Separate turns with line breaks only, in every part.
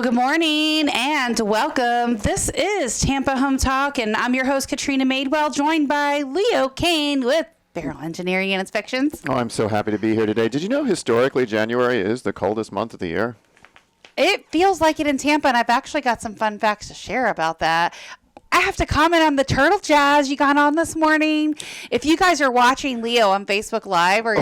good morning and welcome. This is Tampa Home Talk, and I'm your host, Katrina Madewell, joined by Leo Kane with Beryl Engineering and Inspections.
Oh, I'm so happy to be here today. Did you know historically January is the coldest month of the year?
It feels like it in Tampa, and I've actually got some fun facts to share about that. I have to comment on the turtle jazz you got on this morning. If you guys are watching Leo on Facebook Live or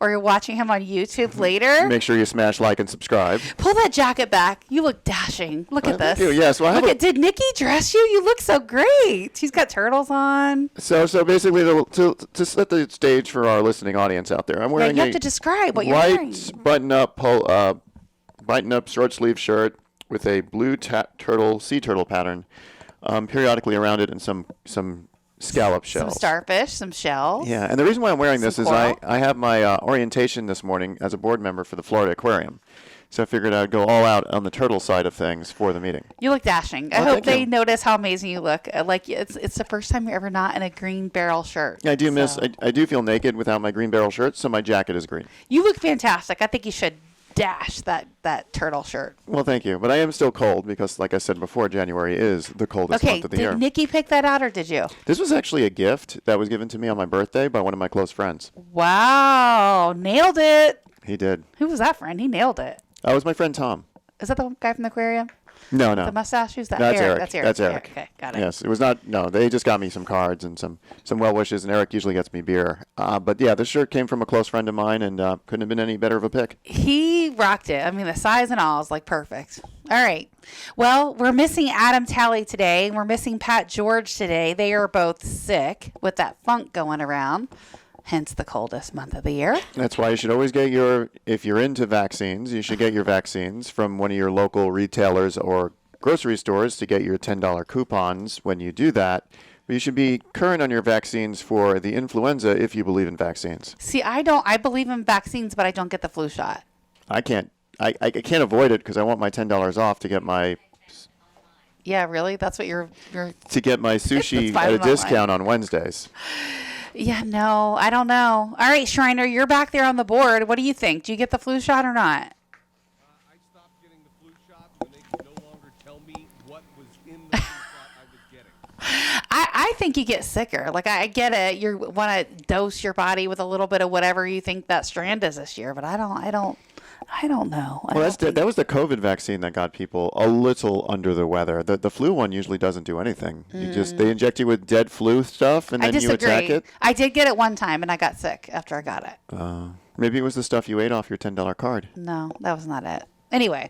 you're watching him on YouTube later,
make sure you smash like and subscribe.
Pull that jacket back. You look dashing. Look at this.
Thank you. Yes. Well,
did Nikki dress you? You look so great. She's got turtles on.
So basically, to set the stage for our listening audience out there, I'm wearing
you have to describe what you're wearing.
White button-up short sleeve shirt with a blue sea turtle pattern. Periodically around it and some scallop shells.
Some starfish, some shells.
Yeah, and the reason why I'm wearing this is I have my orientation this morning as a board member for the Florida Aquarium. So I figured I'd go all out on the turtle side of things for the meeting.
You look dashing. I hope they notice how amazing you look. Like it's the first time you're ever not in a green barrel shirt.
Yeah, I do feel naked without my green barrel shirt, so my jacket is green.
You look fantastic. I think you should dash that turtle shirt.
Well, thank you. But I am still cold because, like I said before, January is the coldest month of the year.
Did Nikki pick that out or did you?
This was actually a gift that was given to me on my birthday by one of my close friends.
Wow. Nailed it.
He did.
Who was that friend? He nailed it.
That was my friend Tom.
Is that the guy from the aquarium?
No.
The mustache? Who's that?
That's Eric.
That's Eric.
That's Eric.
Okay, got it.
Yes, it was not. No, they just got me some cards and some well wishes, and Eric usually gets me beer. But yeah, this shirt came from a close friend of mine, and couldn't have been any better of a pick.
He rocked it. I mean, the size and all is like perfect. All right. Well, we're missing Adam Talley today. We're missing Pat George today. They are both sick with that funk going around. Hence the coldest month of the year.
That's why you should always get if you're into vaccines, you should get your vaccines from one of your local retailers or grocery stores to get your $10 coupons when you do that. But you should be current on your vaccines for the influenza if you believe in vaccines.
See, I don't. I believe in vaccines, but I don't get the flu shot.
I can't avoid it because I want my $10 off to get my...
Yeah, really? That's what you're...
To get my sushi at a discount on Wednesdays.
Yeah, no, I don't know. All right, Schreiner, you're back there on the board. What do you think? Do you get the flu shot or not?
I stopped getting the flu shot when they could no longer tell me what was in the flu shot I was getting.
I think you get sicker. Like, I get it. You want to dose your body with a little bit of whatever you think that strand is this year, but I don't know.
Well, that was the COVID vaccine that got people a little under the weather. The flu one usually doesn't do anything. They inject you with dead flu stuff, and then you attack it.
I did get it one time, and I got sick after I got it.
Maybe it was the stuff you ate off your $10 card.
No, that was not it. Anyway,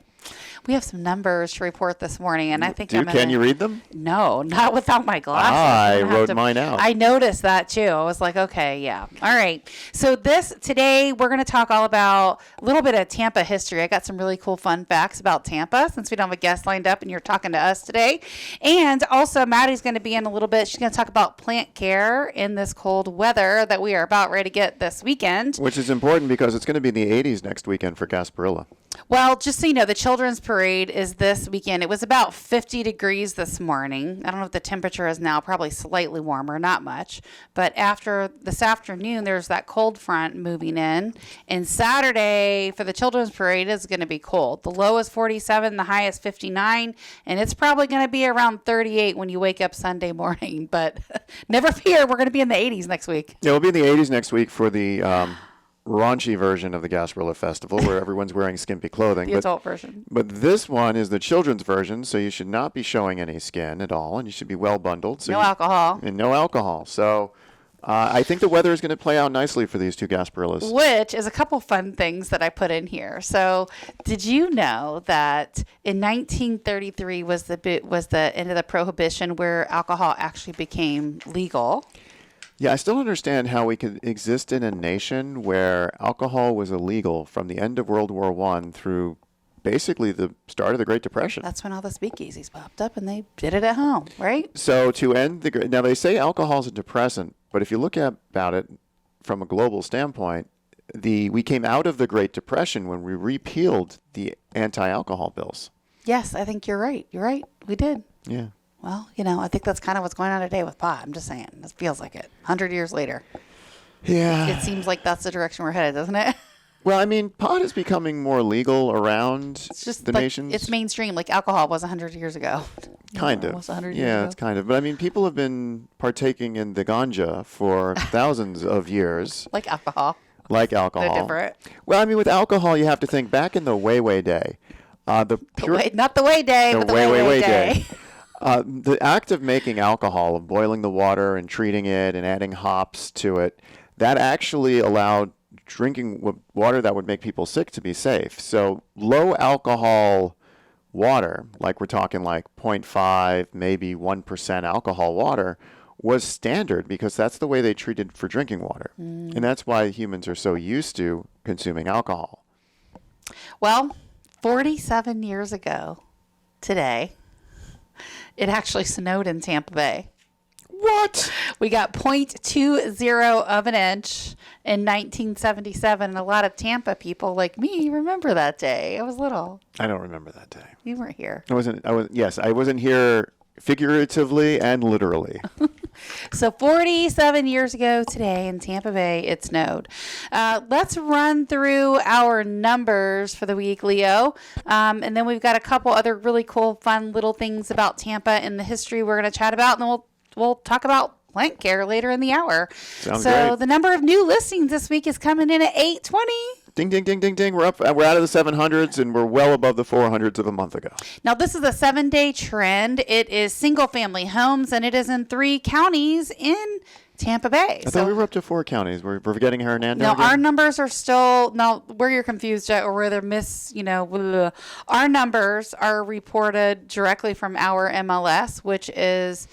we have some numbers to report this morning, and I think
Can you read them?
No, not without my glasses.
I wrote mine out.
I noticed that too. I was like, okay, yeah. All right. So today we're going to talk all about a little bit of Tampa history. I got some really cool fun facts about Tampa since we don't have a guest lined up and you're talking to us today. And also Maddie's going to be in a little bit. She's going to talk about plant care in this cold weather that we are about ready to get this weekend.
Which is important because it's going to be in the 80s next weekend for Gasparilla.
Well, just so you know, the Children's Parade is this weekend. It was about 50 degrees this morning. I don't know what the temperature is now, probably slightly warmer, not much. But after this afternoon, there's that cold front moving in. And Saturday for the Children's Parade is going to be cold. The low is 47, the high is 59, and it's probably going to be around 38 when you wake up Sunday morning. But never fear, we're going to be in the 80s next week.
Yeah, we'll be in the 80s next week for the... raunchy version of the Gasparilla Festival where everyone's wearing skimpy clothing.
The adult version.
But this one is the children's version, so you should not be showing any skin at all, and you should be well bundled. So
no alcohol.
And no alcohol. So I think the weather is going to play out nicely for these two Gasparillas.
Which is a couple fun things that I put in here. So did you know that in 1933 was the end of the Prohibition where alcohol actually became legal?
Yeah, I still don't understand how we could exist in a nation where alcohol was illegal from the end of World War I through basically the start of the Great Depression.
That's when all the speakeasies popped up and they did it at home, right?
So to end now they say alcohol is a depressant, but if you look about it from a global standpoint, we came out of the Great Depression when we repealed the anti-alcohol bills.
Yes, I think you're right. You're right. We did.
Yeah.
Well, I think that's kind of what's going on today with pot. I'm just saying. It feels like it. 100 years later.
Yeah.
It seems like that's the direction we're headed, doesn't it?
Well, I mean, pot is becoming more legal around
It's just
the
like,
nations.
it's mainstream, like alcohol was 100 years ago.
Kind of.
Almost 100 years
Yeah,
ago.
it's kind of. But I mean, people have been partaking in the ganja for thousands of years,
Like alcohol.
like
No
alcohol.
different.
Well, I mean, with alcohol, you have to think back in the way day.
Not the way day, but the way day.
The act of making alcohol, of boiling the water and treating it and adding hops to it, that actually allowed drinking water that would make people sick to be safe. So low alcohol water, like we're talking like 0.5, maybe 1% alcohol water, was standard because that's the way they treated for drinking water. And that's why humans are so used to consuming alcohol.
Well, 47 years ago today, it actually snowed in Tampa Bay.
What?
We got 0.20 of an inch in 1977. And a lot of Tampa people like me remember that day. I was little.
I don't remember that day.
You weren't here.
I wasn't here figuratively and literally.
So 47 years ago today in Tampa Bay, it snowed. Let's run through our numbers for the week, Leo. And then we've got a couple other really cool, fun little things about Tampa and the history we're going to chat about. And then we'll talk about plant care later in the hour.
Sounds
so
great.
the number of new listings this week is coming in at 820.
Ding, ding, ding, ding, ding. We're up. We're out of the 700s, and we're well above the 400s of a month ago.
Now, this is a 7-day trend. It is single-family homes, and it is in 3 counties in Tampa Bay.
I thought we were up to 4 counties. We're forgetting Hernando
No,
again?
our numbers are still, now where you're confused at or where they're blah. Our numbers are reported directly from our MLS, which is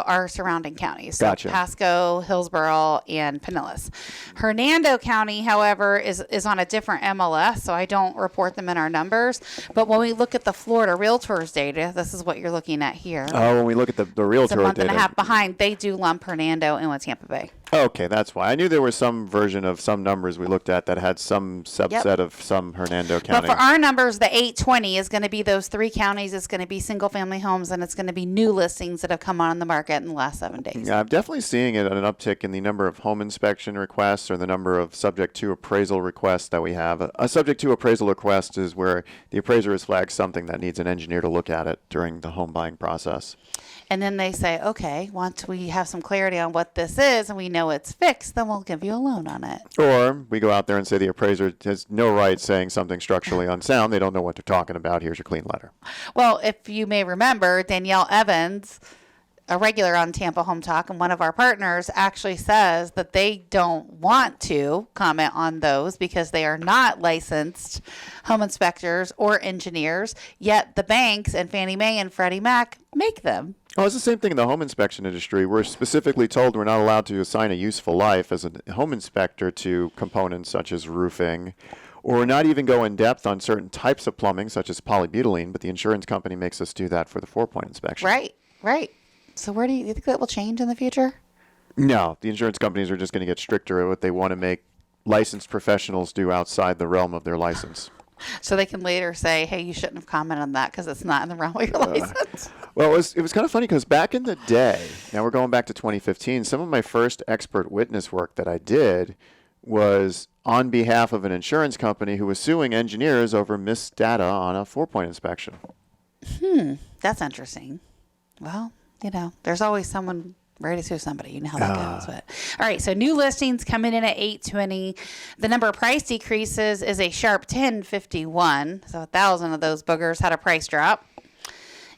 our surrounding counties. So
Gotcha.
Pasco, Hillsborough, and Pinellas. Hernando County, however, is on a different MLS, so I don't report them in our numbers. But when we look at the Florida Realtors data, this is what you're looking at here.
Oh, when we look at the
It's a
realtor
month
data.
and a half behind. They do lump Hernando in with Tampa Bay.
Okay, that's why. I knew there was some version of some numbers we looked at that had some subset of some Hernando County.
But for our numbers, the 820 is going to be those 3 counties. It's going to be single-family homes, and it's going to be new listings that have come on the market in the last 7 days.
Yeah, I'm definitely seeing an uptick in the number of home inspection requests or the number of subject to appraisal requests that we have. A subject to appraisal request is where the appraiser has flagged something that needs an engineer to look at it during the home buying process.
And then they say, okay, once we have some clarity on what this is and we know it's fixed, then we'll give you a loan on it.
Or we go out there and say the appraiser has no right saying something structurally unsound. They don't know what they're talking about. Here's your clean letter.
Well, if you may remember, Danielle Evans, a regular on Tampa Home Talk and one of our partners, actually says that they don't want to comment on those because they are not licensed home inspectors or engineers, yet the banks and Fannie Mae and Freddie Mac make them.
Oh, it's the same thing in the home inspection industry. We're specifically told we're not allowed to assign a useful life as a home inspector to components such as roofing, or not even go in depth on certain types of plumbing, such as polybutylene, but the insurance company makes us do that for the 4-point inspection.
Right. So where do you think that will change in the future?
No, the insurance companies are just going to get stricter at what they want to make licensed professionals do outside the realm of their license.
So they can later say, hey, you shouldn't have commented on that because it's not in the realm of your license.
Well, it was kind of funny because back in the day, now we're going back to 2015, some of my first expert witness work that I did was on behalf of an insurance company who was suing engineers over missed data on a 4-point inspection.
That's interesting. Well, there's always someone ready to sue somebody. You know how that goes. But all right, so new listings coming in at 820. The number of price decreases is a sharp 1051. So 1,000 of those boogers had a price drop.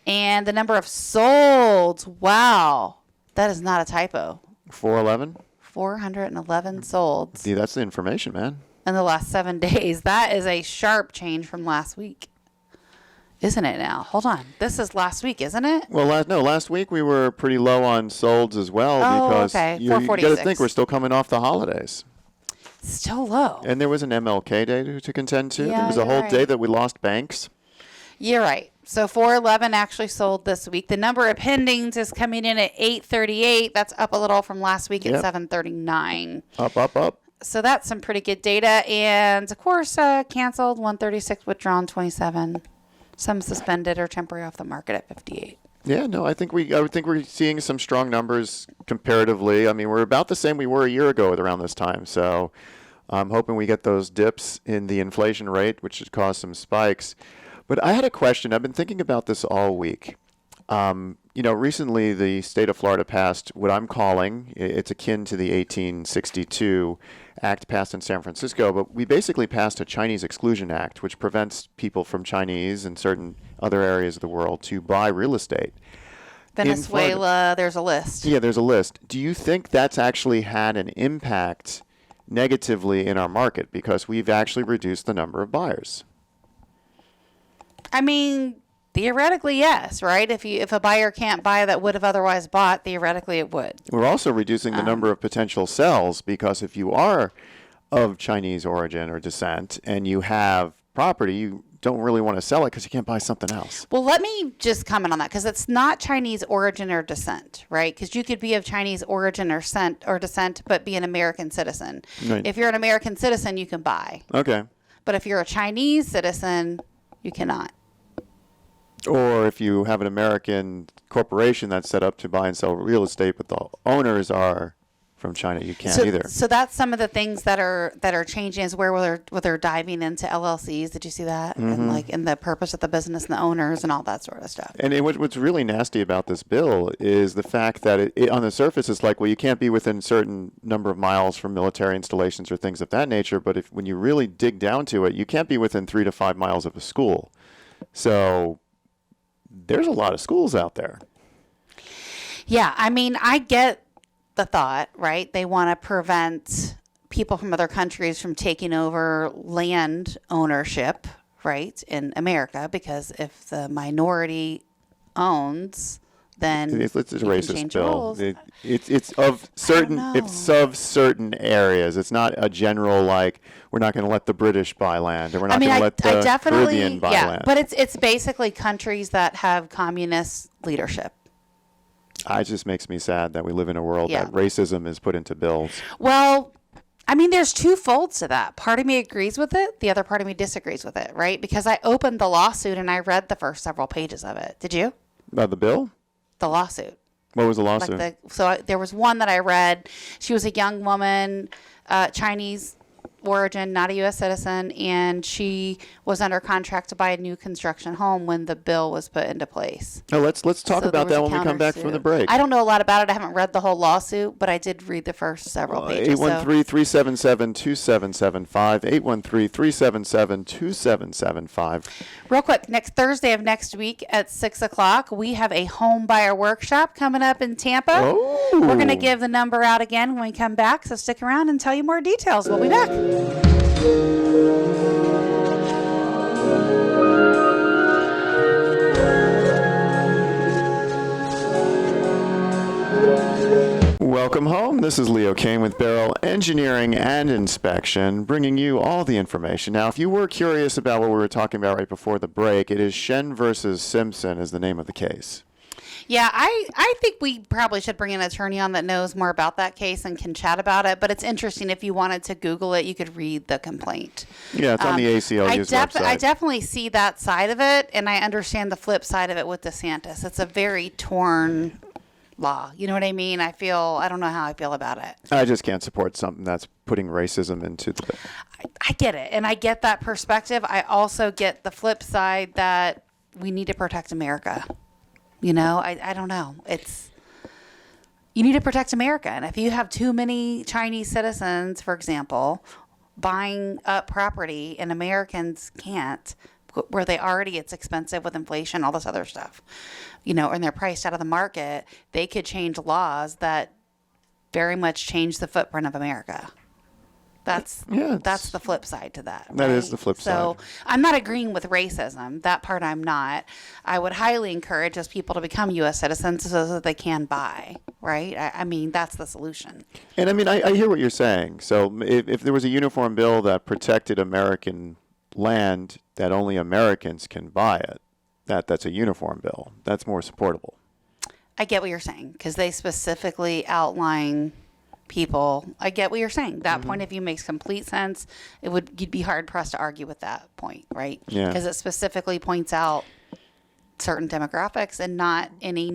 And the number of solds, wow, that is not a typo.
411?
411 solds
See, that's the information, man.
in the last 7 days. That is a sharp change from last week. Isn't it now? Hold on. This is last week, isn't it?
Well, last week we were pretty low on solds as well because
okay.
you got to
446.
think we're still coming off the holidays.
Still low.
And there was an MLK day to contend to.
Yeah,
There was a
you're
whole
right.
day that we lost banks.
You're right. So 411 actually sold this week. The number of pendings is coming in at 838. That's up a little from last week at
Yep.
739.
Up.
So that's some pretty good data. And of course, canceled 136, withdrawn 27. Some suspended or temporary off the market at 58.
Yeah, no, I think we're seeing some strong numbers comparatively. I mean, we're about the same we were a year ago at around this time. So I'm hoping we get those dips in the inflation rate, which should cause some spikes. But I had a question. I've been thinking about this all week. Recently the state of Florida passed what I'm calling, it's akin to the 1862 act passed in San Francisco, but we basically passed a Chinese Exclusion Act, which prevents people from Chinese and certain other areas of the world to buy real estate.
Venezuela, there's a list.
Yeah, there's a list. Do you think that's actually had an impact negatively in our market because we've actually reduced the number of buyers?
I mean, theoretically, yes, right? If a buyer can't buy that would have otherwise bought, theoretically it would.
We're also reducing the number of potential sells because if you are of Chinese origin or descent and you have property, you don't really want to sell it because you can't buy something else.
Well, let me just comment on that because it's not Chinese origin or descent, right? Because you could be of Chinese origin or descent, but be an American citizen.
Right.
If you're an American citizen, you can buy.
Okay.
But if you're a Chinese citizen, you cannot.
Or if you have an American corporation that's set up to buy and sell real estate, but the owners are from China, you can't either.
So that's some of the things that are changing is where they're diving into LLCs. Did you see that?
Mm-hmm.
And the purpose of the business and the owners and all that sort of stuff.
And what's really nasty about this bill is the fact that it on the surface it's like, well, you can't be within a certain number of miles from military installations or things of that nature. But when you really dig down to it, you can't be within 3 to 5 miles of a school. So there's a lot of schools out there.
Yeah, I mean, I get the thought, right? They want to prevent people from other countries from taking over land ownership, right, in America, because if the minority owns, then
it's a racist bill.
Rules.
It's of certain areas. It's not a general like we're not going to let the British buy land, or we're not going to let the Caribbean buy land.
But it's basically countries that have communist leadership.
It just makes me sad that we live in a world that racism is put into bills.
Well, I mean, there's two folds to that. Part of me agrees with it. The other part of me disagrees with it, right? Because I opened the lawsuit and I read the first several pages of it. Did you?
The bill?
The lawsuit.
What was the lawsuit?
There was one that I read. She was a young woman, Chinese origin, not a U.S. citizen, and she was under contract to buy a new construction home when the bill was put into place.
Oh, let's talk about that when we come back from the break.
I don't know a lot about it. I haven't read the whole lawsuit, but I did read the first several pages.
813-377-2775. 813-377-2775.
Real quick, next Thursday of next week at 6 o'clock, we have a home buyer workshop coming up in Tampa.
Oh.
We're going to give the number out again when we come back, so stick around and tell you more details. We'll be back.
Welcome home. This is Leo Kane with Beryl Engineering and Inspection, bringing you all the information. Now, if you were curious about what we were talking about right before the break, it is Shen versus Simpson is the name of the case.
Yeah, I think we probably should bring an attorney on that knows more about that case and can chat about it. But it's interesting. If you wanted to Google it, you could read the complaint.
Yeah, it's on the ACLU's website.
I definitely see that side of it, and I understand the flip side of it with DeSantis. It's a very torn law. You know what I mean? I don't know how I feel about it.
I just can't support something that's putting racism into the...
I get it, and I get that perspective. I also get the flip side that we need to protect America. You know, I don't know. You need to protect America. And if you have too many Chinese citizens, for example, buying up property and Americans can't, where it's expensive with inflation, all this other stuff, you know, and they're priced out of the market, they could change laws that very much change the footprint of America. That's the flip side to that.
That is the flip side.
So I'm not agreeing with racism. That part I'm not. I would highly encourage those people to become U.S. citizens so that they can buy, right? I mean, that's the solution.
And I mean, I hear what you're saying. So if there was a uniform bill that protected American land that only Americans can buy it, that's a uniform bill. That's more supportable.
I get what you're saying because they specifically outline people. I get what you're saying. That point of view makes complete sense. You'd be hard pressed to argue with that point, right?
Yeah.
Because it specifically points out certain demographics and not any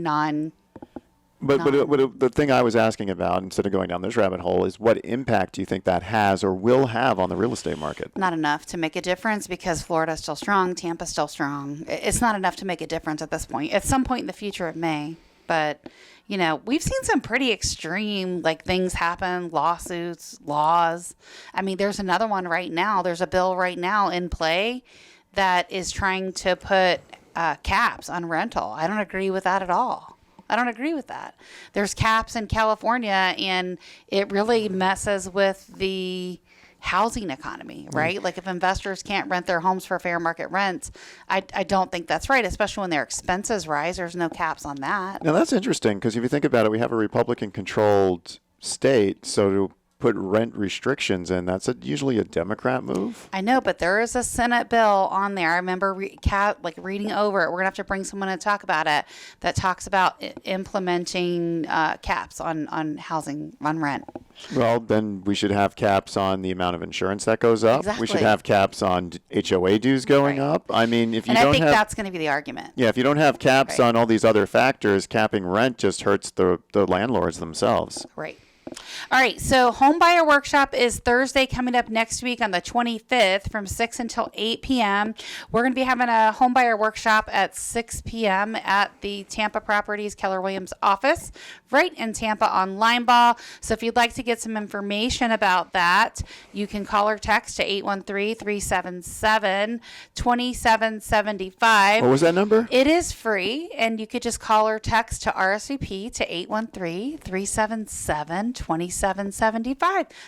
But the thing I was asking about, instead of going down this rabbit hole, is what impact do you think that has or will have on the real estate market?
Not enough to make a difference because Florida's still strong, Tampa's still strong. It's not enough to make a difference at this point. At some point in the future, it may. But, you know, we've seen some pretty extreme, like, things happen, lawsuits, laws. I mean, there's another one right now. There's a bill right now in play that is trying to put caps on rental. I don't agree with that at all. I don't agree with that. There's caps in California, and it really messes with the housing economy, right? Like if investors can't rent their homes for fair market rents, I don't think that's right, especially when their expenses rise. There's no caps on that.
Now, that's interesting because if you think about it, we have a Republican-controlled state, so to put rent restrictions in, that's usually a Democrat move.
I know, but there is a Senate bill on there. I remember reading over it. We're going to have to bring someone to talk about it that talks about implementing caps on housing, on rent.
Well, then we should have caps on the amount of insurance that goes up.
Exactly.
We should have caps on HOA dues going up. I mean, if you
and
don't
I think
have,
that's going to be the argument.
yeah, if you don't have caps
Right.
on all these other factors, capping rent just hurts the landlords themselves.
Right. All right, so Home Buyer Workshop is Thursday coming up next week on the 25th from 6 until 8 p.m. We're going to be having a Home Buyer Workshop at 6 p.m. at the Tampa Properties Keller Williams office right in Tampa on Limeball. So if you'd like to get some information about that, you can call or text to 813-377-2775.
What was that number?
It is free, and you could just call or text to RSVP to 813-377-2775.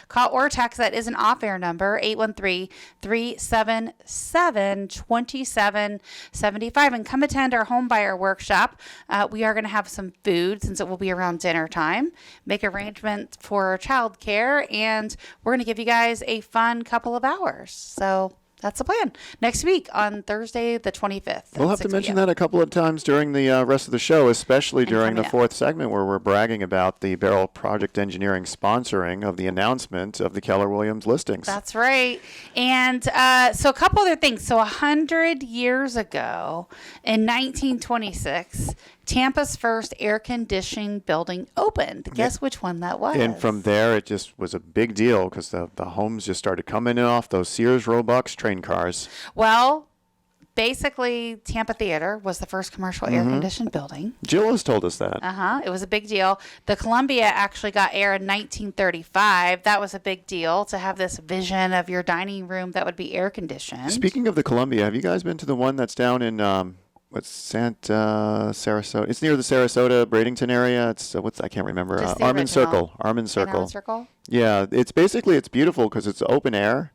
Call or text, that is an off-air number, 813-377-2775, and come attend our home buyer workshop. We are going to have some food since it will be around dinner time, make arrangements for childcare, and we're going to give you guys a fun couple of hours. So that's the plan. Next week on Thursday, the 25th.
We'll have to mention that a couple of times during the rest of the show, especially during the fourth segment where we're bragging about the Beryl Project Engineering sponsoring of the announcement of the Keller Williams listings.
That's right. And so a couple other things. So 100 years ago, in 1926, Tampa's first air conditioning building opened. Guess which one that was?
And from there, it just was a big deal because the homes just started coming in off those Sears Roebucks train cars.
Well, basically, Tampa Theater was the first commercial air conditioned building.
Jill has told us that.
It was a big deal. The Columbia actually got air in 1935. That was a big deal to have this vision of your dining room that would be air conditioned.
Speaking of the Columbia, have you guys been to the one that's down in Sarasota? It's near the Sarasota, Bradenton area. It's I can't remember.
Just the
Armin
original.
Circle. Armin Circle.
Armin Circle?
Yeah, it's beautiful because it's open air.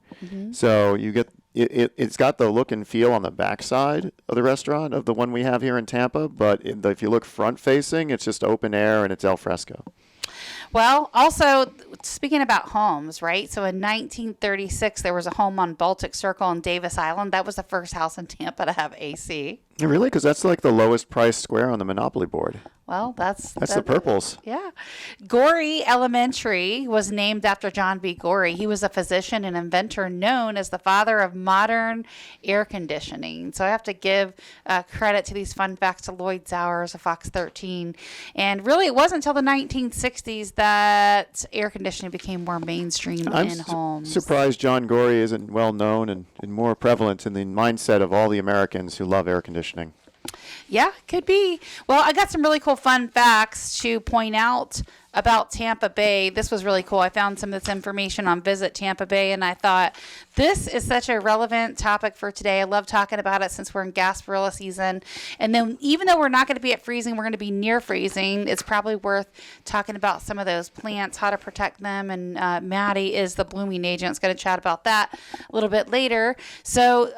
So you get it's got the look and feel on the backside of the restaurant of the one we have here in Tampa. But if you look front facing, it's just open air and it's al fresco.
Well, also, speaking about homes, right? So in 1936, there was a home on Baltic Circle in Davis Island. That was the first house in Tampa to have AC.
Really? Because that's like the lowest price square on the Monopoly board.
Well, that's
the Purples.
Yeah. Gorey Elementary was named after John B. Gorey. He was a physician and inventor known as the father of modern air conditioning. So I have to give credit to these fun facts to Lloyd Zowers of Fox 13. And really, it wasn't until the 1960s that air conditioning became more mainstream in homes.
Surprised John Gorey isn't well known and more prevalent in the mindset of all the Americans who love air conditioning.
Yeah, could be. Well, I got some really cool fun facts to point out about Tampa Bay. This was really cool. I found some of this information on Visit Tampa Bay, and I thought this is such a relevant topic for today. I love talking about it since we're in Gasparilla season. And then even though we're not going to be at freezing, we're going to be near freezing. It's probably worth talking about some of those plants, how to protect them. And Maddie is the blooming agent. It's going to chat about that a little bit later. So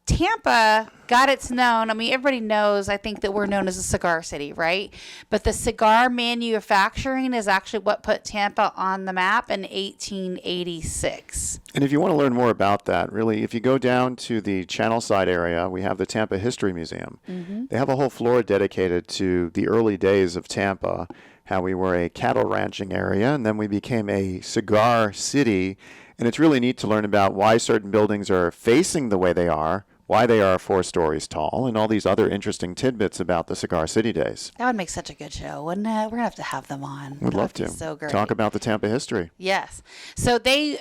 Tampa got its known. I mean, everybody knows, I think, that we're known as a cigar city, right? But the cigar manufacturing is actually what put Tampa on the map in 1886.
And if you want to learn more about that, really, if you go down to the Channel Side area, we have the Tampa History Museum. They have a whole floor dedicated to the early days of Tampa, how we were a cattle ranching area, and then we became a cigar city. And it's really neat to learn about why certain buildings are facing the way they are, why they are 4 stories tall, and all these other interesting tidbits about the Cigar City days.
That would make such a good show, wouldn't it? We're going to have them on.
Would love to.
So great.
Talk about the Tampa history.
Yes. So they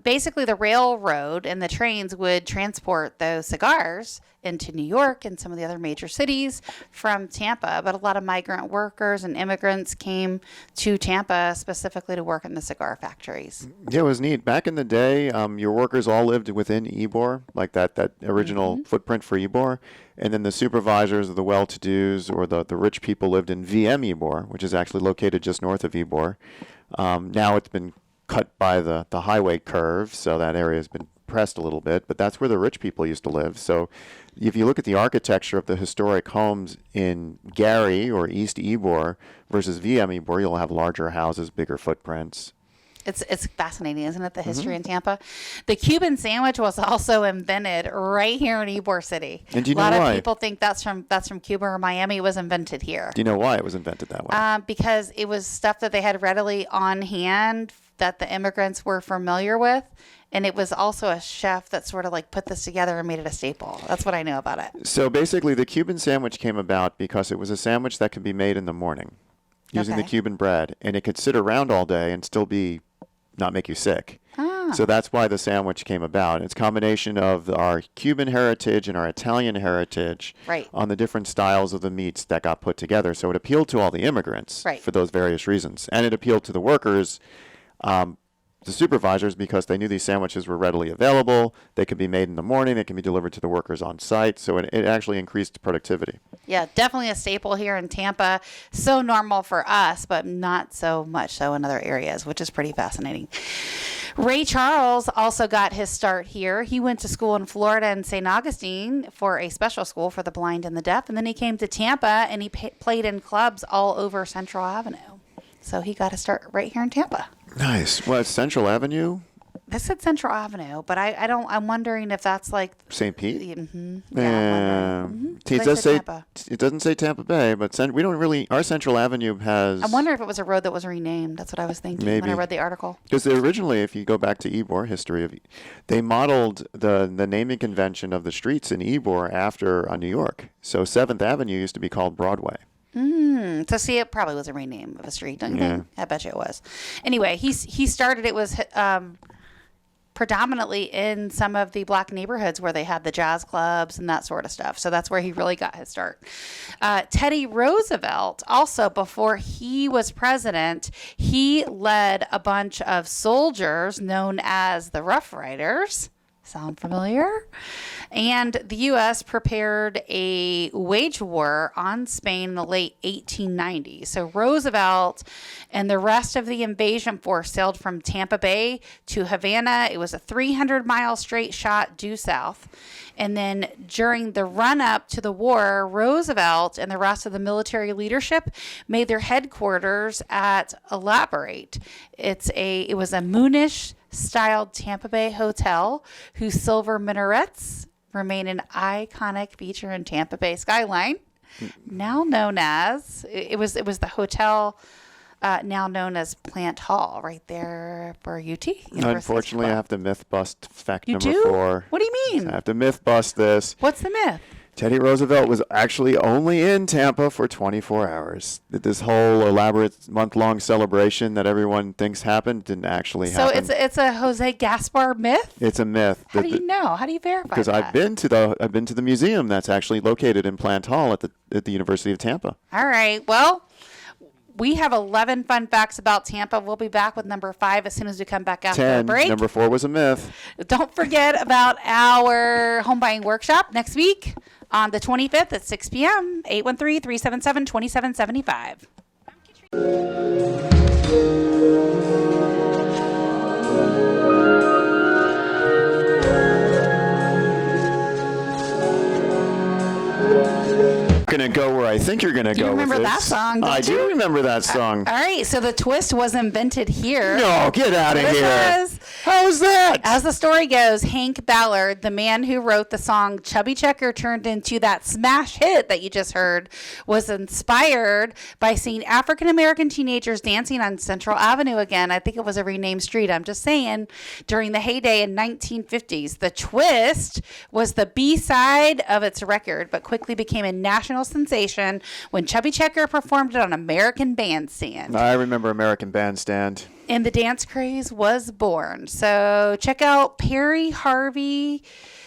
basically the railroad and the trains would transport those cigars into New York and some of the other major cities from Tampa. But a lot of migrant workers and immigrants came to Tampa specifically to work in the cigar factories.
Yeah, it was neat. Back in the day, your workers all lived within Ybor, like that original footprint for Ybor. And then the supervisors, the well-to-dos, or the rich people lived in VM Ybor, which is actually located just north of Ybor. Now it's been cut by the highway curve, so that area has been pressed a little bit, but that's where the rich people used to live. So if you look at the architecture of the historic homes in Gary or East Ybor versus VM Ybor, you'll have larger houses, bigger footprints.
It's fascinating, isn't it? The history in Tampa. The Cuban sandwich was also invented right here in Ybor City.
And do you know
why? A lot
why?
of people think that's from Cuba or Miami. It was invented here.
Do you know why it was invented that way?
Because it was stuff that they had readily on hand that the immigrants were familiar with. And it was also a chef that sort of like put this together and made it a staple. That's what I know about it.
So basically, the Cuban sandwich came about because it was a sandwich that could be made in the morning using the
Okay.
Cuban bread, and it could sit around all day and still not make you sick. So that's why the sandwich came about. It's a combination of our Cuban heritage and our Italian heritage
Right.
on the different styles of the meats that got put together. So it appealed to all the immigrants
Right.
for those various reasons. And it appealed to the workers, the supervisors, because they knew these sandwiches were readily available. They could be made in the morning. They can be delivered to the workers on site. So it actually increased productivity.
Yeah, definitely a staple here in Tampa. So normal for us, but not so much so in other areas, which is pretty fascinating. Ray Charles also got his start here. He went to school in Florida in St. Augustine for a special school for the blind and the deaf. And then he came to Tampa and he played in clubs all over Central Avenue. So he got to start right here in Tampa.
Nice. Well, it's Central Avenue,
This said Central Avenue, but I'm wondering if that's like.
St. Pete.
Mm-hmm. Yeah, I'm wondering.
It
They
does
said
say
Tampa.
it doesn't say Tampa Bay, but we don't really. Our Central Avenue has.
I wonder if it was a road that was renamed. That's what I was thinking when I
Maybe.
read the article.
Because originally, if you go back to Ybor history, they modeled the naming convention of the streets in Ybor after New York. So 7th Avenue used to be called Broadway.
So see, it probably was a rename of a street, don't you
Yeah.
think? I bet you it was. Anyway, he started. It was predominantly in some of the black neighborhoods where they had the jazz clubs and that sort of stuff. So that's where he really got his start. Teddy Roosevelt, also before he was president, he led a bunch of soldiers known as the Rough Riders. Sound familiar? And the U.S. prepared a wage war on Spain in the late 1890s. So Roosevelt and the rest of the invasion force sailed from Tampa Bay to Havana. It was a 300-mile straight shot due south. And then during the run-up to the war, Roosevelt and the rest of the military leadership made their headquarters at Elaborate. It was a moonish styled Tampa Bay hotel whose silver minarets remain an iconic feature in Tampa Bay skyline. Now known as it was the hotel now known as Plant Hall, right there for UT. University
Unfortunately, I
of
have to myth bust fact
You
number
do?
4.
What do you mean?
I have to myth bust this.
What's the myth?
Teddy Roosevelt was actually only in Tampa for 24 hours. This whole elaborate month-long celebration that everyone thinks happened didn't actually
So
happen.
it's a Jose Gaspar myth?
It's a myth.
How do you know? How do you verify
Because
that?
I've been to the museum that's actually located in Plant Hall at the University of Tampa.
All right. Well, we have 11 fun facts about Tampa. We'll be back with number 5 as soon as we come back after the
10.
break.
Number 4 was a myth.
Don't forget about our home buying workshop next week on the 25th at 6 p.m. 813-377-2775.
to go where I think you're going to go.
You remember
with
that
this.
song, don't
I do
you?
remember that song.
All right, so the twist was invented here.
No, get out of
Yes, it
here.
was.
How's that?
As the story goes, Hank Ballard, the man who wrote the song Chubby Checker turned into that smash hit that you just heard, was inspired by seeing African-American teenagers dancing on Central Avenue again. I think it was a renamed street. I'm just saying, during the heyday in 1950s. The twist was the B-side of its record, but quickly became a national sensation when Chubby Checker performed it on American Bandstand.
I remember American Bandstand.
And the dance craze was born. So check out Perry Harvey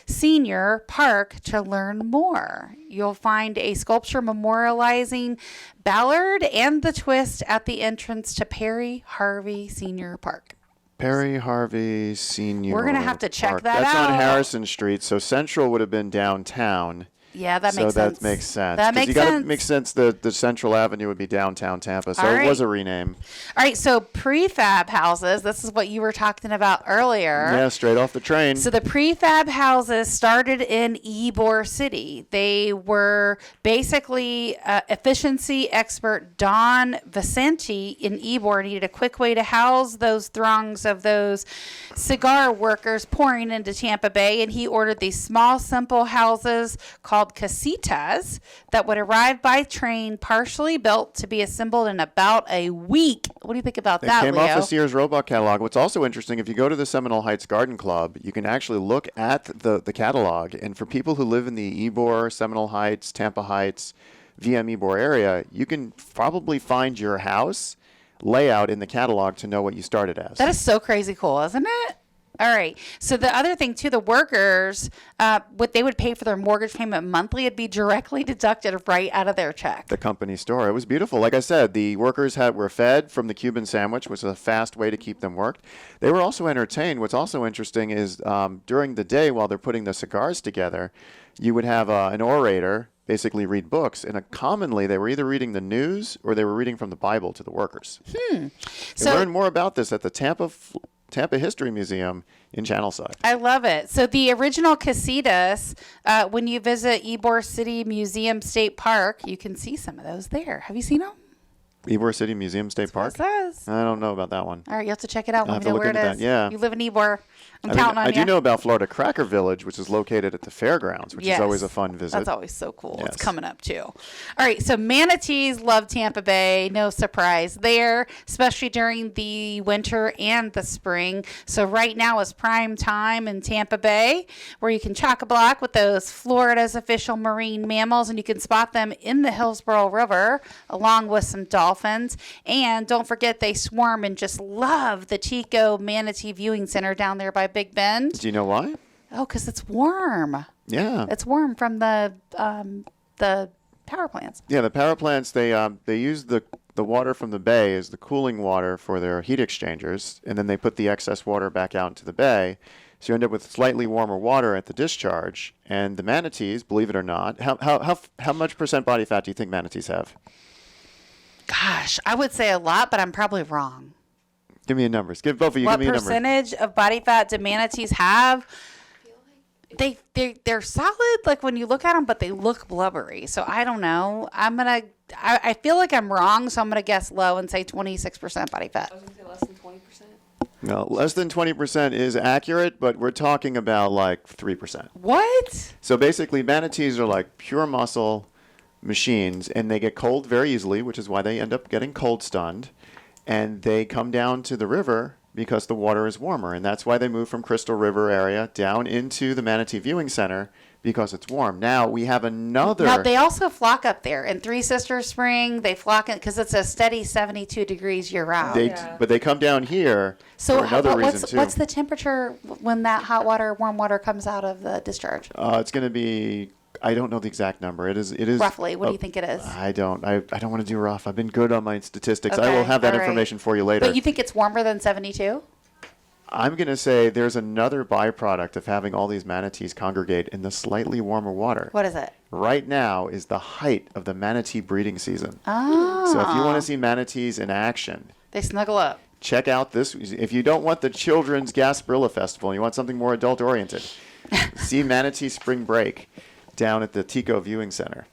Senior Park to learn more. You'll find a sculpture memorializing Ballard and the twist at the entrance to Perry Harvey Senior Park.
Perry Harvey Senior.
We're gonna have to check
Park.
that
That's
out.
on Harrison Street, so Central would have been downtown.
Yeah, that
So
makes sense.
that makes sense.
That
'Cause
makes
you gotta
sense.
make sense that the Central Avenue would be downtown Tampa, so
All
it was
right.
a rename.
All right, so prefab houses, this is what you were talking about earlier.
Yeah, straight off the train.
So the prefab houses started in Ybor City. They were basically efficiency expert Don Vicente in Ybor needed a quick way to house those throngs of those cigar workers pouring into Tampa Bay, and he ordered these small, simple houses called casitas that would arrive by train, partially built to be assembled in about a week. What do you think about
They
that,
came
Leo?
off the Sears Roebuck catalog. What's also interesting, if you go to the Seminole Heights Garden Club, you can actually look at the catalog. And for people who live in the Ybor, Seminole Heights, Tampa Heights, VM Ybor area, you can probably find your house layout in the catalog to know what you started as.
That is so crazy cool, isn't it? All right. So the other thing too, the workers, what they would pay for their mortgage payment monthly, it'd be directly deducted right out of their check.
The company store. It was beautiful. Like I said, the workers were fed from the Cuban sandwich, which was a fast way to keep them worked. They were also entertained. What's also interesting is during the day while they're putting the cigars together, you would have an orator basically read books. And commonly, they were either reading the news or they were reading from the Bible to the workers.
So-
learn more about this at the Tampa History Museum in Channelside.
I love it. So the original casitas, when you visit Ybor City Museum State Park, you can see some of those there. Have you seen them?
Ybor City Museum State Park?
It says.
I don't know about that one.
All right, you have to check it out.
I'll
Let
have
me
to
know
look
where it
into
is.
that, yeah.
You live in Ybor. I'm
I mean,
counting on
I
you.
do know about Florida Cracker Village, which is located at the fairgrounds, which is always a fun visit.
That's always so cool.
Yes.
It's coming up too. All right, so manatees love Tampa Bay. No surprise there, especially during the winter and the spring. So right now is prime time in Tampa Bay, where you can chock-a-block with those Florida's official marine mammals, and you can spot them in the Hillsborough River, along with some dolphins. And don't forget, they swarm and just love the Chico Manatee Viewing Center down there by Big Bend.
Do you know why?
Oh, because it's warm.
Yeah.
It's warm from the power plants.
Yeah, the power plants, they use the water from the bay as the cooling water for their heat exchangers, and then they put the excess water back out into the bay. So you end up with slightly warmer water at the discharge. And the manatees, believe it or not, how much percent body fat do you think manatees have?
Gosh, I would say a lot, but I'm probably wrong.
Give me a number. Give both of you.
What
give me a number.
percentage of body fat do manatees have? They're solid, like when you look at them, but they look blubbery. So I don't know. I feel like I'm wrong, so I'm gonna guess low and say 26% body fat.
I was going to say less than 20%.
No, less than 20% is accurate, but we're talking about like 3%.
What?
So basically, manatees are like pure muscle machines, and they get cold very easily, which is why they end up getting cold stunned. And they come down to the river because the water is warmer. And that's why they move from Crystal River area down into the Manatee Viewing Center, because it's warm. Now, we have another...
Now, they also flock up there. In Three Sisters Spring, they flock in because it's a steady 72 degrees year-round.
But they come down here for another reason, too.
What's the temperature when that warm water comes out of the discharge?
It's going to be... I don't know the exact number. It is
Roughly, what do you think it is?
I don't want to do rough. I've been good on my statistics. I
Okay,
will have that
all right.
information for you later.
But you think it's warmer than 72?
I'm going to say there's another byproduct of having all these manatees congregate in the slightly warmer water.
What is it?
Right now is the height of the manatee breeding season.
Oh.
So if you want to see manatees in action,
They snuggle up.
check out this. If you don't want the Children's Gasparilla Festival and you want something more adult-oriented, see Manatee Spring Break down at the Tico Viewing Center.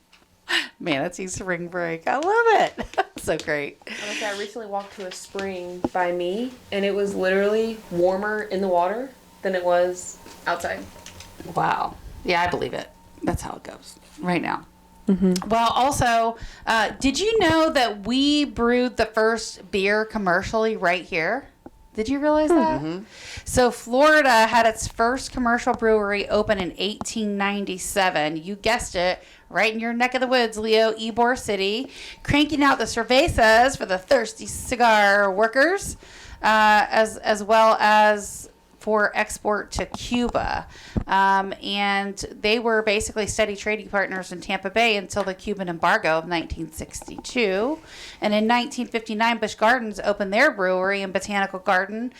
Man, that's spring break. I love it. So great.
Honestly, I recently walked to a spring by me, and it was literally warmer in the water than it was outside.
Wow. Yeah, I believe it. That's how it goes right now. Well, also, did you know that we brewed the first beer commercially right here? Did you realize that? So Florida had its first commercial brewery open in 1897. You guessed it, right in your neck of the woods, Leo, Ybor City, cranking out the cervezas for the thirsty cigar workers, as well as for export to Cuba. And they were basically steady trading partners in Tampa Bay until the Cuban embargo of 1962. And in 1959, Busch Gardens opened their brewery in Botanical Garden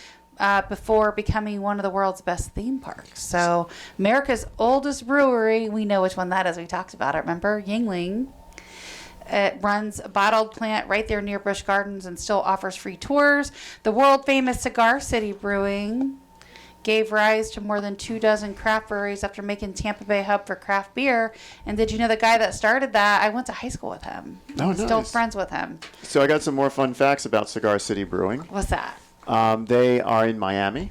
before becoming one of the world's best theme parks. So America's oldest brewery, we know which one that is. We talked about it, remember? Yuengling. It runs a bottled plant right there near Busch Gardens and still offers free tours. The world-famous Cigar City Brewing gave rise to more than 24 craft breweries after making Tampa Bay hub for craft beer. And did you know the guy that started that? I went to high school with him.
Oh,
I'm still
nice.
friends with him.
So I got some more fun facts about Cigar City Brewing.
What's that?
They are in Miami.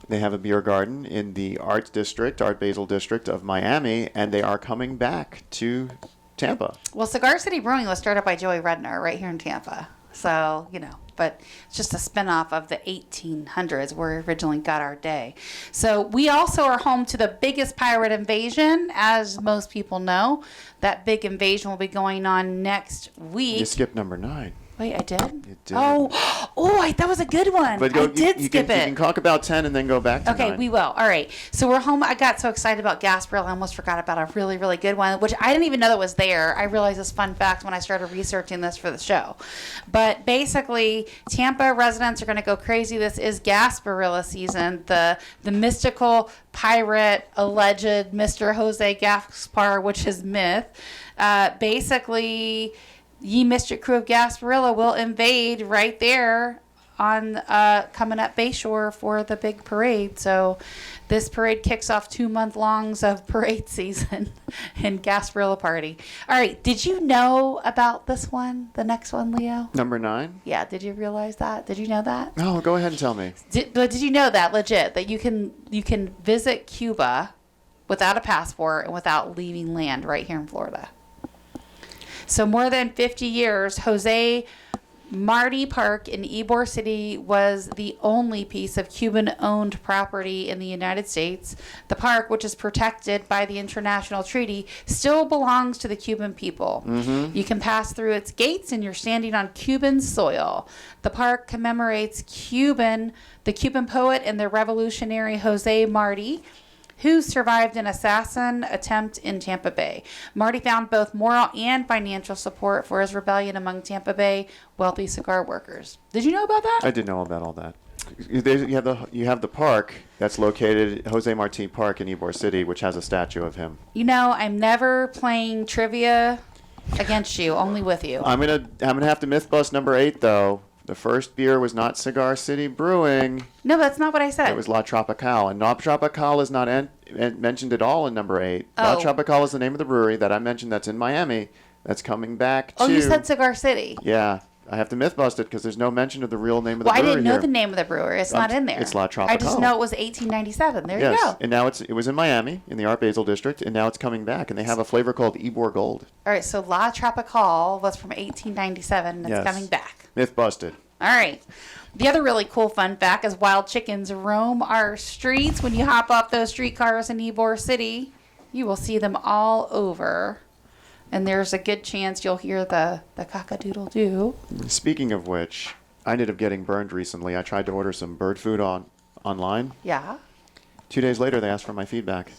They have a beer garden in the Art Basel District of Miami, and they are coming back to Tampa.
Well, Cigar City Brewing was started by Joey Redner right here in Tampa. So, but it's just a spinoff of the 1800s where we originally got our day. So we also are home to the biggest pirate invasion, as most people know. That big invasion will be going on next week.
You skipped number 9.
Wait, I did?
You did.
That was a good one.
But
I did skip
You can talk about 10 and then go back to 9.
Okay, we will. All right. So we're home. I got so excited about Gasparilla, I almost forgot about a really, really good one, which I didn't even know that was there. I realized this fun fact when I started researching this for the show. But basically, Tampa residents are going to go crazy. This is Gasparilla season. The mystical pirate, alleged Mr. Jose Gaspar, which is myth. Basically, Ye Mischief Crew of Gasparilla will invade right there on coming up Bayshore for the big parade. So this parade kicks off 2 month longs of parade season and Gasparilla party. All right, did you know about this one, the next one, Leo?
Number 9?
Yeah, did you realize that? Did you know that?
No, go ahead and tell me.
But did you know that legit that you can visit Cuba without a passport and without leaving land right here in Florida? So more than 50 years, Jose Marti Park in Ybor City was the only piece of Cuban-owned property in the United States. The park, which is protected by the international treaty, still belongs to the Cuban people. You can pass through its gates and you're standing on Cuban soil. The park commemorates the Cuban poet and the revolutionary Jose Marti, who survived an assassin attempt in Tampa Bay. Marty found both moral and financial support for his rebellion among Tampa Bay wealthy cigar workers. Did you know about that?
I didn't know about all that. You have the park that's located, Jose Marti Park in Ybor City, which has a statue of him.
I'm never playing trivia against you, only with you.
I'm gonna have to myth bust number 8 though. The first beer was not Cigar City Brewing.
No, that's not what I said.
It was La Tropical. And La Tropical is not mentioned at all in number 8. La Tropical is the name of the brewery that I mentioned that's in Miami that's coming back to...
Oh, you said Cigar City.
Yeah. I have to myth bust it because there's no mention of the real name of the
Well, I
brewery
didn't know
here.
the name of the brewery. It's not in there.
It's La Tropical.
I just know it was 1897. There
Yes.
you go.
And now it was in Miami in the Art Basel District, and now it's coming back, and they have a flavor called Ybor Gold.
All right, so La Tropical was from 1897, and it's
Yes.
coming back.
Myth busted.
All right. The other really cool fun fact is wild chickens roam our streets. When you hop off those streetcars in Ybor City, you will see them all over. And there's a good chance you'll hear the cock-a-doodle-doo.
Speaking of which, I ended up getting burned recently. I tried to order some bird food online.
Yeah.
2 days later, they asked for my feedback.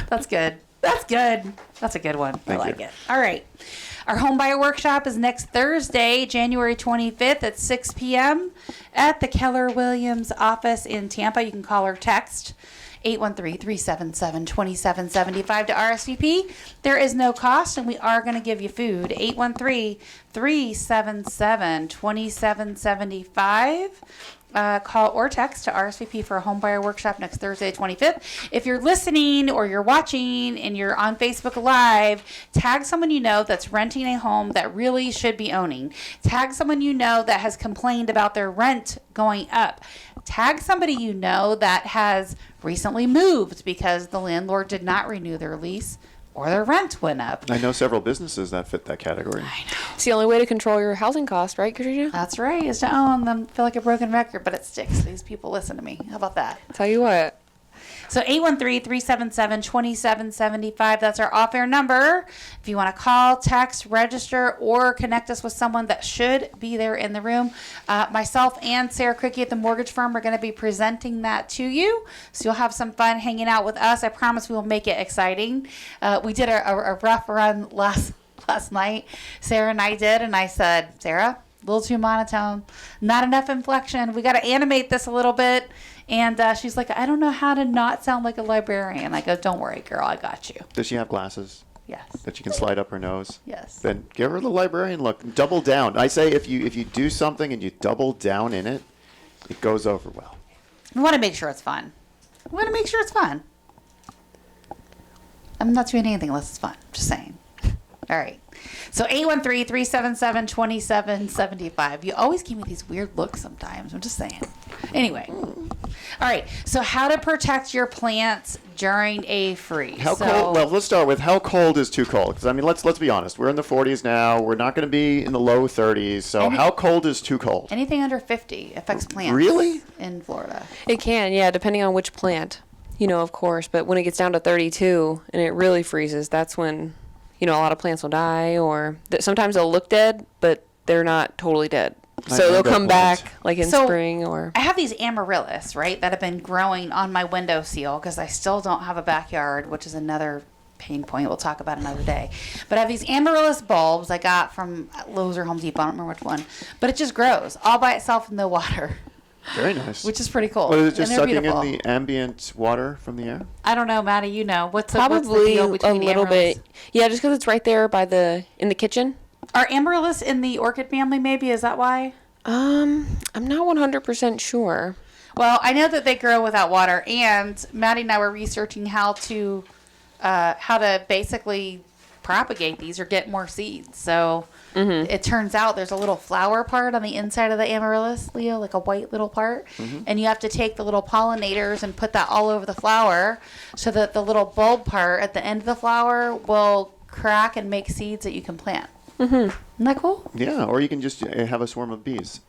That's good. That's good. That's a good one.
Thank
I like
you.
it. All right. Our home buyer workshop is next Thursday, January 25th at 6 p.m. at the Keller Williams office in Tampa. You can call or text 813-377-2775 to RSVP. There is no cost, and we are going to give you food. 813-377-2775. call or text to RSVP for a home buyer workshop next Thursday, 25th. If you're listening or you're watching and you're on Facebook Live, tag someone you know that's renting a home that really should be owning. Tag someone you know that has complained about their rent going up. Tag somebody you know that has recently moved because the landlord did not renew their lease or their rent went up.
I know several businesses that fit that category.
I know.
It's the only way to control your housing cost, right, Katrina?
That's right, is to own them. Feel like a broken record, but it sticks. These people listen to me. How about that?
Tell you what.
So 813-377-2775. That's our off-air number. If you want to call, text, register, or connect us with someone that should be there in the room. Myself and Sarah Cricky at the mortgage firm are going to be presenting that to you. So you'll have some fun hanging out with us. I promise we will make it exciting. We did a rough run last night. Sarah and I did, and I said, Sarah, a little too monotone, not enough inflection. We got to animate this a little bit. And she's like, I don't know how to not sound like a librarian. I go, don't worry, girl, I got you.
Does she have glasses
Yes.
that you can slide up her nose?
Yes.
Then give her the librarian look. Double down. I say if you do something and you double down in it, it goes over well.
We want to make sure it's fun. We want to make sure it's fun. I'm not doing anything unless it's fun. Just saying. All right. So 813-377-2775. You always give me these weird looks sometimes. I'm just saying. Anyway. All right. So how to protect your plants during a freeze.
How cold? Well, let's start with how cold is too cold? Because I mean, let's be honest. We're in the 40s now. We're not going to be in the low 30s. So how cold is too cold?
Anything under 50 affects plants.
Really?
In Florida.
It can, yeah, depending on which plant, of course. But when it gets down to 32 and it really freezes, that's when, a lot of plants will die, or sometimes they'll look dead, but they're not totally dead. So they'll come back like in spring or...
I have these amaryllis, right, that have been growing on my windowsill because I still don't have a backyard, which is another pain point we'll talk about another day. But I have these amaryllis bulbs I got from Lowe's or Home Depot. I don't remember which one. But it just grows all by itself in no water.
Very nice.
Which is pretty cool.
Well, is it just
And they're
sucking
beautiful.
in the ambient water from the air?
I don't know, Maddie, you know. What's the
Probably
deal
a
between
little
amaryllis?
bit. Yeah, just because it's right there in the kitchen.
Are amaryllis in the orchid family maybe? Is that why?
I'm not 100% sure.
Well, I know that they grow without water, and Maddie and I were researching how to basically propagate these or get more seeds. So it turns out there's a little flower part on the inside of the amaryllis, Leo, like a white little part, and you have to take the little pollinators and put that all over the flower so that the little bulb part at the end of the flower will crack and make seeds that you can plant. Isn't that cool?
Yeah, or you can just have a swarm of bees.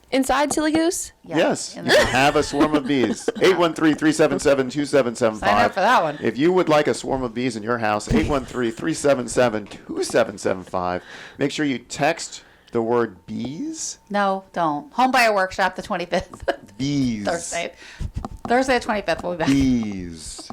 Inside Silly Goose?
Yeah.
Yes,
In
you
the-
can have a swarm of bees. 813-377-2775.
Sign up for that one.
If you would like a swarm of bees in your house, 813-377-2775. Make sure you text the word bees.
No, don't. Home buyer workshop the 25th.
Bees.
Thursday the 25th. We'll be back.
Bees.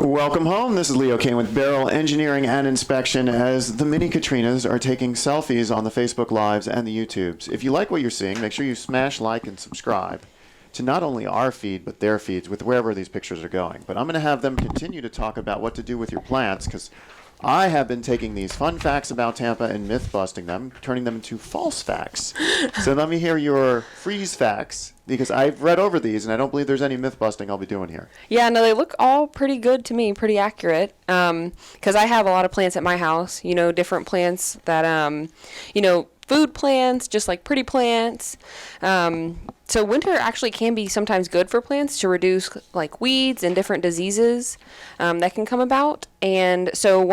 Welcome home. This is Leo Kane with Beryl Engineering and Inspection as the mini Katrinas are taking selfies on the Facebook Lives and the YouTubes. If you like what you're seeing, make sure you smash like and subscribe to not only our feed, but their feeds with wherever these pictures are going. But I'm going to have them continue to talk about what to do with your plants because I have been taking these fun facts about Tampa and myth-busting them, turning them into false facts. So let me hear your freeze facts, because I've read over these, and I don't believe there's any myth-busting I'll be doing here.
Yeah, no, they look all pretty good to me, pretty accurate. Because I have a lot of plants at my house, different plants that, food plants, just like pretty plants. So winter actually can be sometimes good for plants to reduce like weeds and different diseases that can come about. And so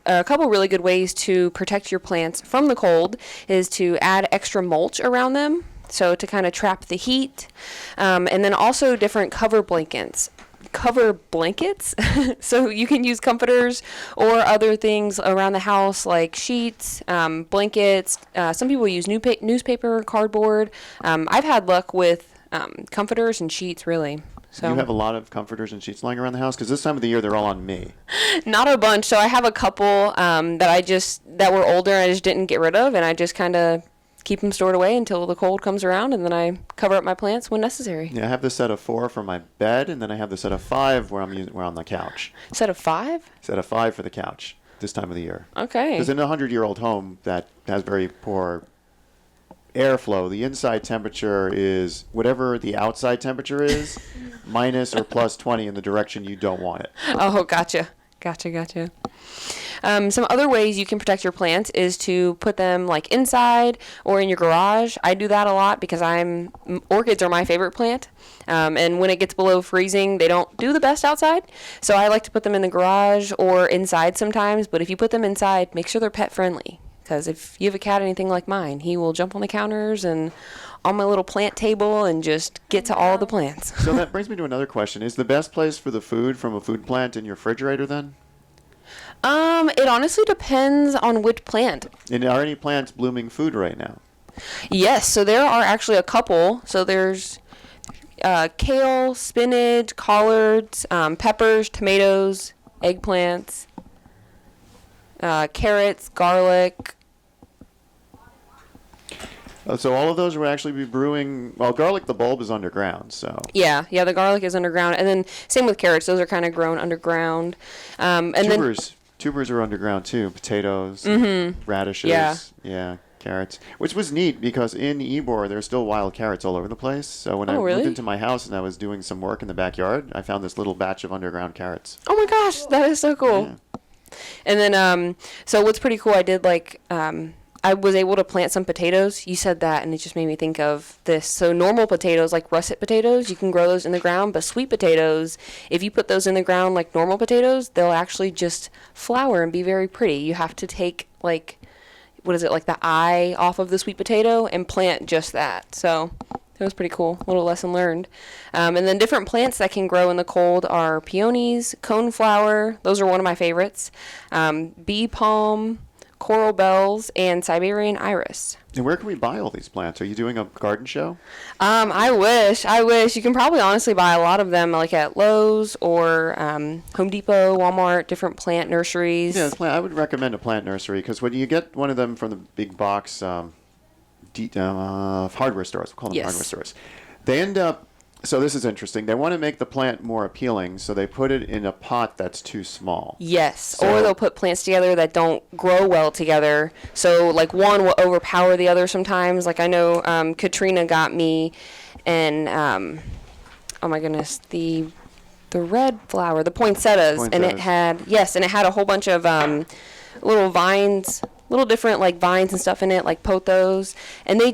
a couple really good ways to protect your plants from the cold is to add extra mulch around them. So to kind of trap the heat. And then also different cover blankets. So you can use comforters or other things around the house like sheets, blankets. Some people use newspaper, cardboard. I've had luck with comforters and sheets, really. So
You have a lot of comforters and sheets lying around the house? Because this time of the year, they're all on me.
not a bunch. So I have a couple that were older and I just didn't get rid of, and I just kind of keep them stored away until the cold comes around, and then I cover up my plants when necessary.
Yeah, I have the set of 4 for my bed, and then I have the set of 5 where we're on the couch.
Set of 5?
Set of 5 for the couch this time of the year.
Okay.
Because in a 100-year-old home that has very poor airflow, the inside temperature is whatever the outside temperature is, minus or plus 20 in the direction you don't want it.
Oh, gotcha. Some other ways you can protect your plants is to put them like inside or in your garage. I do that a lot because orchids are my favorite plant. And when it gets below freezing, they don't do the best outside. So I like to put them in the garage or inside sometimes. But if you put them inside, make sure they're pet friendly. Because if you have a cat anything like mine, he will jump on the counters and on my little plant table and just get to all the plants.
So that brings me to another question. Is the best place for the food from a food plant in your refrigerator then?
It honestly depends on which plant.
And are any plants blooming food right now?
Yes, so there are actually a couple. So there's kale, spinach, collards, peppers, tomatoes, eggplants, carrots, garlic.
So all of those would actually be brewing. Well, garlic, the bulb is underground, so.
Yeah, the garlic is underground, and then same with carrots; those are kind of grown underground. And
Tubers are underground too. Potatoes, radishes, yeah, carrots. Which was neat because in Ybor there's still wild carrots all over the place. So when I moved into my house and I was doing some work in the backyard, I found this little batch of underground carrots.
Oh my gosh, that is so cool!
Yeah.
And then, so what's pretty cool, I did I was able to plant some potatoes. You said that, and it just made me think of this. So normal potatoes, like russet potatoes, you can grow those in the ground. But sweet potatoes, if you put those in the ground like normal potatoes, they'll actually just flower and be very pretty. You have to take, like the eye off of the sweet potato and plant just that. So that was pretty cool. Little lesson learned. And then different plants that can grow in the cold are peonies, coneflower. Those are one of my favorites. Bee palm, coral bells, and Siberian iris.
And where can we buy all these plants? Are you doing a garden show?
I wish. You can probably honestly buy a lot of them like at Lowe's or Home Depot, Walmart, different plant nurseries.
Yeah, I would recommend a plant nursery because when you get one of them from the big box hardware stores, we'll call them hardware stores, they end up, so this is interesting, they want to make the plant more appealing, so they put it in a pot that's too small.
Yes, or they'll put plants together that don't grow well together, so like one will overpower the other sometimes. Like I know Katrina got me oh my goodness, the red flower, the poinsettias, and it had a whole bunch of little vines, little different like vines and stuff in it, like pothos, and they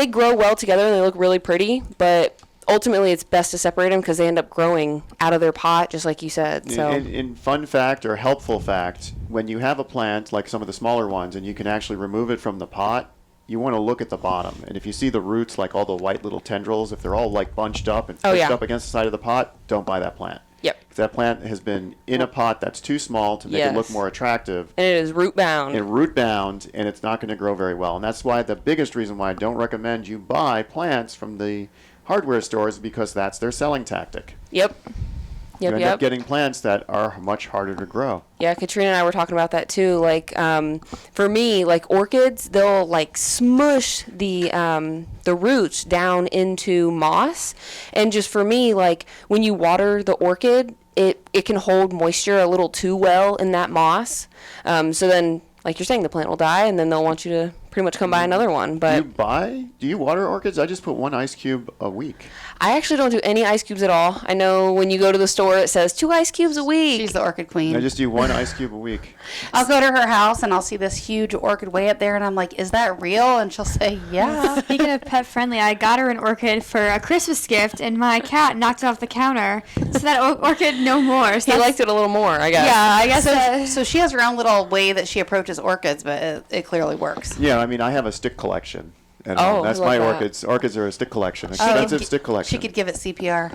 grow well together and they look really pretty, but ultimately it's best to separate them because they end up growing out of their pot, just like you said. So
in fun fact or helpful fact, when you have a plant like some of the smaller ones and you can actually remove it from the pot, you want to look at the bottom, and if you see the roots, like all the white little tendrils, if they're all like bunched up and pushed up against the side of the pot, don't buy that plant.
Yep.
Because that plant has been in a pot that's too small to make it look more attractive.
And it is root bound.
And it's not going to grow very well. And that's why the biggest reason why I don't recommend you buy plants from the hardware stores, because that's their selling tactic.
Yep.
You end up getting plants that are much harder to grow.
Yeah, Katrina and I were talking about that too. Like, for me, like orchids, they'll like smush the roots down into moss, and just for me, like when you water the orchid, it can hold moisture a little too well in that moss. So then, like you're saying, the plant will die, and then they'll want you to pretty much come buy another one. But
do you water orchids? I just put 1 ice cube a week.
I actually don't do any ice cubes at all. I know when you go to the store, it says 2 ice cubes a week.
She's the orchid queen.
I just do 1 ice cube a week.
I'll go to her house and I'll see this huge orchid way up there, and I'm like, "Is that real?" And she'll say, "Yeah."
Speaking of pet friendly, I got her an orchid for a Christmas gift, and my cat knocked it off the counter. So that orchid no more. So
he liked it a little more, I guess.
Yeah, I guess.
So she has her own little way that she approaches orchids, but it clearly works.
Yeah, I mean, I have a stick collection. And that's
I love
my
that.
orchids. Orchids are a stick collection, expensive stick collection.
She could give it CPR.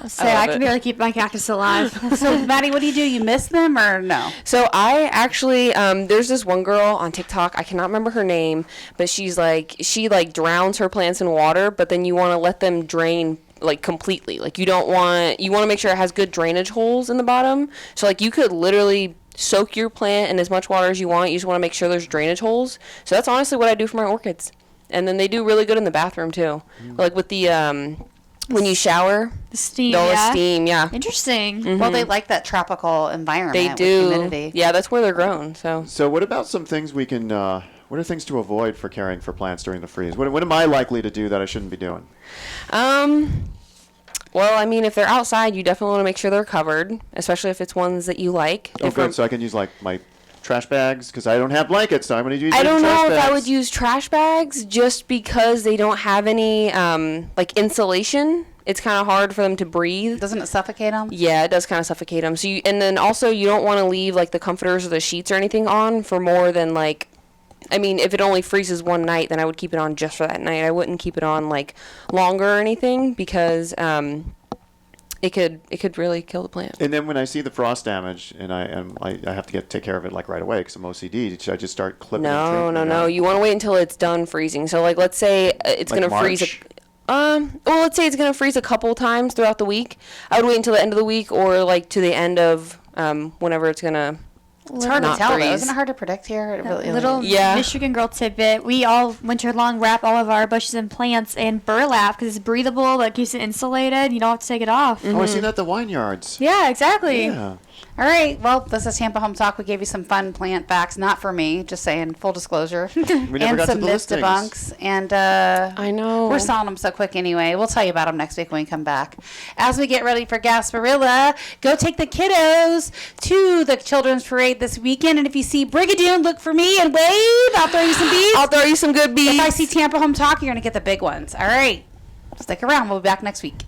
So I can barely keep my cactus alive.
So, Maddie, what do? You miss them or no?
So I actually, there's this one girl on TikTok, I cannot remember her name, but she drowns her plants in water, but then you want to let them drain like completely. Like you want to make sure it has good drainage holes in the bottom. So like you could literally soak your plant in as much water as you want. You just want to make sure there's drainage holes. So that's honestly what I do for my orchids. And then they do really good in the bathroom too. Like with the when you shower,
The steam.
all the
Yeah.
steam, yeah.
Interesting.
Well, they like that tropical environment.
They
with
do.
humidity.
Yeah, that's where they're grown. So
So what about some things we can? What are things to avoid for caring for plants during the freeze? What am I likely to do that I shouldn't be doing?
well, I mean, if they're outside, you definitely want to make sure they're covered, especially if it's ones that you like.
Oh,
If
good.
we're-
So I can use like my trash bags because I don't have blankets, so I'm going to use.
I don't
trash
know if I
bags.
would use trash bags just because they don't have any like insulation. It's kind of hard for them to breathe.
Doesn't it suffocate them?
Yeah, it does kind of suffocate them. So you, and then also you don't want to leave like the comforters or the sheets or anything on for more than like, I mean, if it only freezes one night, then I would keep it on just for that night. I wouldn't keep it on like longer or anything because it could really kill the plant.
And then when I see the frost damage, and I have to take care of it like right away because I'm OCD. Should I just start clipping? and
No,
trimming
no,
it
no.
out?
You want to wait until it's done freezing. So like, let's say it's
Like
gonna freeze.
March?
Well, let's say it's gonna freeze a couple times throughout the week. I would wait until the end of the week or like to the end of whenever it's gonna.
It's hard to
Not
tell, though.
freeze.
Isn't it hard to predict here? It really,
Little
Yeah.
Michigan girl tidbit. We all winter long wrap all of our bushes and plants in burlap because it's breathable, but it keeps it insulated. You don't have to take it off.
Oh, I see that at the wine yards.
Yeah, exactly.
Yeah.
All right. Well, this is Tampa Home Talk. We gave you some fun plant facts, not for me, just saying, full disclosure.
never
and
got to
some
the
myth
listings.
debunks. And
I know.
we're selling them so quick anyway. We'll tell you about them next week when we come back. As we get ready for Gasparilla, go take the kiddos to the Children's Parade this weekend. And if you see Brigadoon, look for me and wave. I'll throw you some beads.
I'll throw you some good beads.
If I see Tampa Home Talk, you're going to get the big ones. All right. Stick around. We'll be back next week.